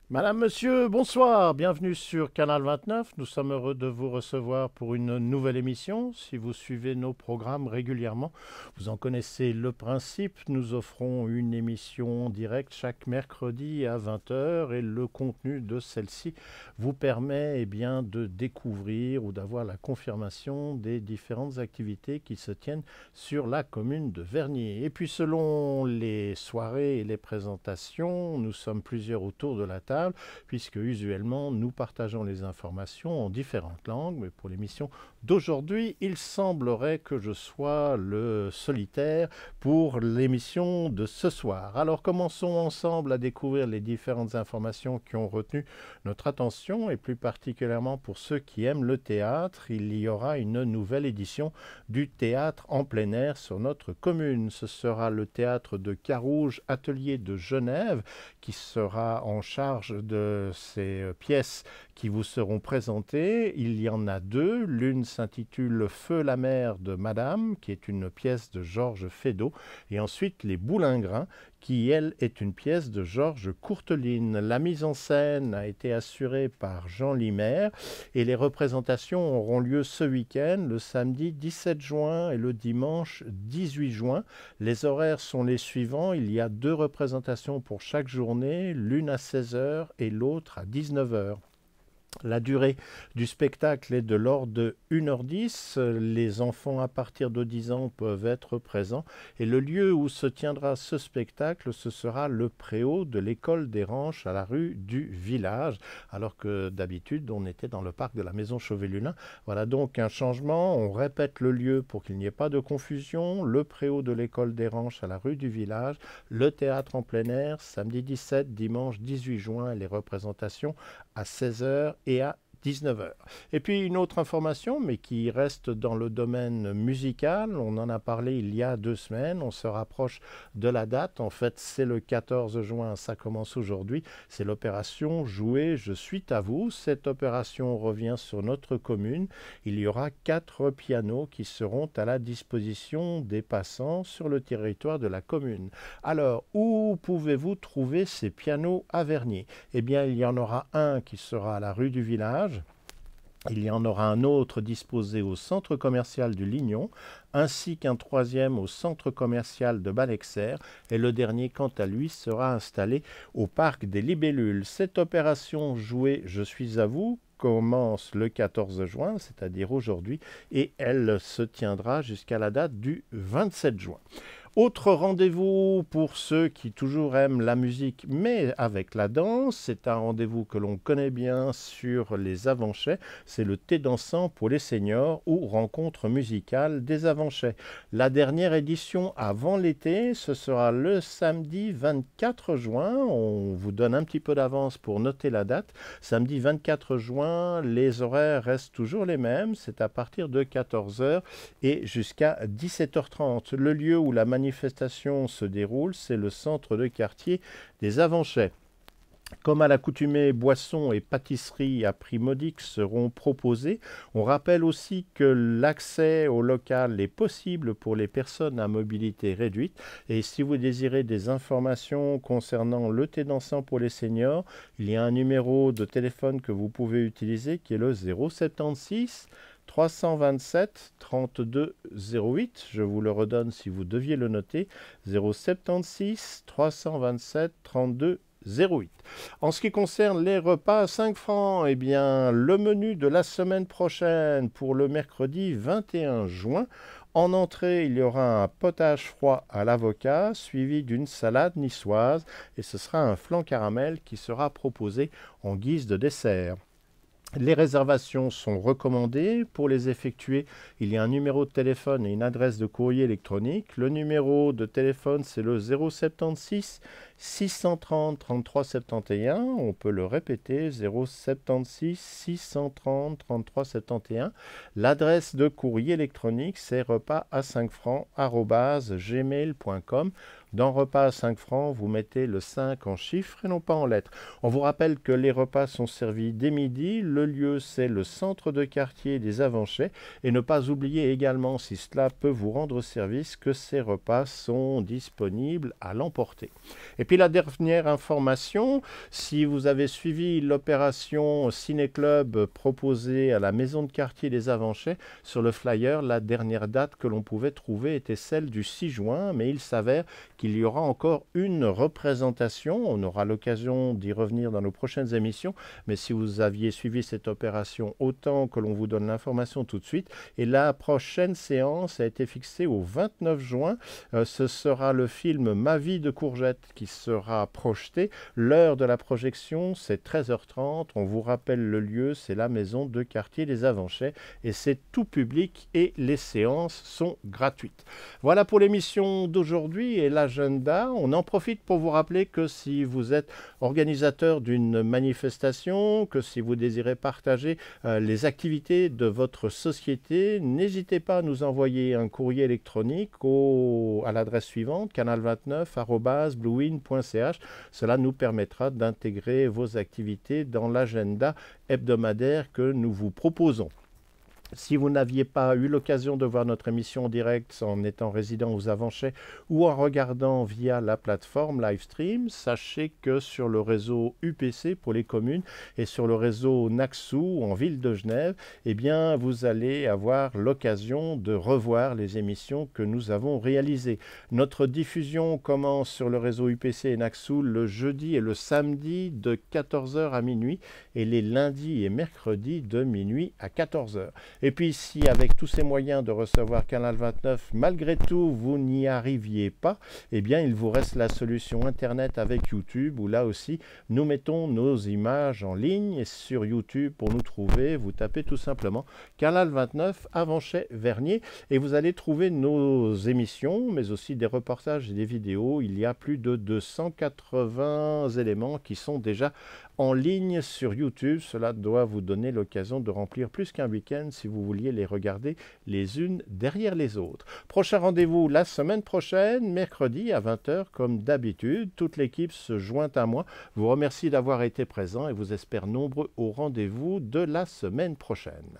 Madame, monsieur, bonsoir, bienvenue sur Canal 29. Nous sommes heureux de vous recevoir pour une nouvelle émission. Si vous suivez nos programmes régulièrement, vous en connaissez le principe. Nous offrons une émission en direct chaque mercredi à 20 heures et le contenu de celle-ci vous permet de découvrir ou d'avoir la confirmation des différentes activités qui se tiennent sur la commune de Vernier. Et puis selon les soirées et les présentations, nous sommes plusieurs autour de la table puisque usuellement nous partageons les informations en différentes langues, mais pour l'émission d'aujourd'hui, il semblerait que je sois le solitaire pour l'émission de ce soir. Alors commençons ensemble à découvrir les différentes informations qui ont retenu notre attention, et plus particulièrement pour ceux qui aiment le théâtre, il y aura une nouvelle édition du théâtre en plein air sur notre commune. Ce sera le théâtre de Carouge, atelier de Genève, qui sera en charge de ces pièces qui vous seront présentées. Il y en a deux. L'une s'intitule Feu la mer de Madame, qui est une pièce de Georges Feydeau, et ensuite Les Boulingrins, qui, elle, est une pièce de Georges Courteline. La mise en scène a été assurée par Jean Limer et les représentations auront lieu ce week-end, le samedi 17 juin et le dimanche 18 juin. Les horaires sont les suivants. Il y a deux représentations pour chaque journée, l'une à 16 heures et l'autre à 19 heures. La durée du spectacle est de l'ordre de 1h10. Les enfants à partir de 10 ans peuvent être présents. Et le lieu où se tiendra ce spectacle, ce sera le préau de l'école des Ranches à la rue du Village, alors que d'habitude on était dans le parc de la Maison Chauvet-Lulin. Voilà donc un changement. On répète le lieu pour qu'il n'y ait pas de confusion. Le préau de l'école des Ranches à la rue du Village. Le théâtre en plein air, samedi 17, dimanche 18 juin. Les représentations à 16 heures et à 19 heures. Et puis une autre information, mais qui reste dans le domaine musical, on en a parlé il y a 2 semaines, on se rapproche de la date, en fait c'est le 14 juin, ça commence aujourd'hui, c'est l'opération Jouer, je suis à vous. Cette opération revient sur notre commune, il y aura 4 pianos qui seront à la disposition des passants sur le territoire de la commune. Alors, où pouvez-vous trouver ces pianos à Vernier? Eh bien, il y en aura un qui sera à la rue du Village. Il y en aura un autre disposé au centre commercial du Lignon, ainsi qu'un troisième au centre commercial de Balexert, et le dernier, quant à lui, sera installé au parc des Libellules. Cette opération Jouer, je suis à vous commence le 14 juin, c'est-à-dire aujourd'hui, et elle se tiendra jusqu'à la date du 27 juin. Autre rendez-vous pour ceux qui toujours aiment la musique, mais avec la danse, c'est un rendez-vous que l'on connaît bien sur les Avanchais, c'est le thé dansant pour les seniors ou rencontre musicale des Avanchais. La dernière édition avant l'été, ce sera le samedi 24 juin, on vous donne un petit peu d'avance pour noter la date. Samedi 24 juin, les horaires restent toujours les mêmes, c'est à partir de 14 heures et jusqu'à 17h30. Le lieu où la manifestation se déroule, c'est le centre de quartier des Avanchais. Comme à l'accoutumée, boissons et pâtisseries à prix modique seront proposées. On rappelle aussi que l'accès au local est possible pour les personnes à mobilité réduite. Et si vous désirez des informations concernant le thé dansant pour les seniors, il y a un numéro de téléphone que vous pouvez utiliser qui est le 076 327 32 08. Je vous le redonne si vous deviez le noter. 076 327 32 08. En ce qui concerne les repas à 5 francs, eh bien, le menu de la semaine prochaine pour le mercredi 21 juin, en entrée, il y aura un potage froid à l'avocat suivi d'une salade niçoise et ce sera un flan caramel qui sera proposé en guise de dessert. Les réservations sont recommandées. Pour les effectuer, il y a un numéro de téléphone et une adresse de courrier électronique. Le numéro de téléphone, c'est le 076 630 33 71. On peut le répéter, 076 630 33 71. L'adresse de courrier électronique, c'est repas à 5 francs @gmail.com. Dans repas à 5 francs, vous mettez le 5 en chiffres et non pas en lettres. On vous rappelle que les repas sont servis dès midi. Le lieu, c'est le centre de quartier des Avanchais. Et ne pas oublier également, si cela peut vous rendre service, que ces repas sont disponibles à l'emporter. Et puis la dernière information, si vous avez suivi l'opération Ciné-Club proposée à la maison de quartier des Avanchais, sur le flyer, la dernière date que l'on pouvait trouver était celle du 6 juin, mais il s'avère qu'il y aura encore une représentation. On aura l'occasion d'y revenir dans nos prochaines émissions, mais si vous aviez suivi cette opération, autant que l'on vous donne l'information tout de suite. Et la prochaine séance a été fixée au 29 juin. Ce sera le film Ma vie de courgette qui sera projeté. L'heure de la projection, c'est 13h30. On vous rappelle le lieu, c'est la maison de quartier des Avanchais et c'est tout public et les séances sont gratuites. Voilà pour l'émission d'aujourd'hui et l'agenda. On en profite pour vous rappeler que si vous êtes organisateur d'une manifestation, que si vous désirez partager les activités de votre société, n'hésitez pas à nous envoyer un courrier électronique à l'adresse suivante, canal29@bluewin.ch. Cela nous permettra d'intégrer vos activités dans l'agenda hebdomadaire que nous vous proposons. Si vous n'aviez pas eu l'occasion de voir notre émission en direct en étant résident aux Avanchais ou en regardant via la plateforme Livestream, sachez que sur le réseau UPC pour les communes et sur le réseau Naxou en ville de Genève, eh bien, vous allez avoir l'occasion de revoir les émissions que nous avons réalisées. Notre diffusion commence sur le réseau UPC et Naxou le jeudi et le samedi de 14h à minuit et les lundis et mercredis de minuit à 14h. Et puis, si avec tous ces moyens de recevoir Canal 29, malgré tout, vous n'y arriviez pas, eh bien, il vous reste la solution Internet avec YouTube, où là aussi, nous mettons nos images en ligne. Et sur YouTube, pour nous trouver, vous tapez tout simplement Canal 29 Avanchais-Vernier, et vous allez trouver nos émissions, mais aussi des reportages et des vidéos. Il y a plus de 280 éléments qui sont déjà en ligne sur YouTube. Cela doit vous donner l'occasion de remplir plus qu'un week-end si vous vouliez les regarder les unes derrière les autres. Prochain rendez-vous la semaine prochaine, mercredi à 20h comme d'habitude. Toute l'équipe se joint à moi, vous remercie d'avoir été présent et vous espère nombreux au rendez-vous de la semaine prochaine.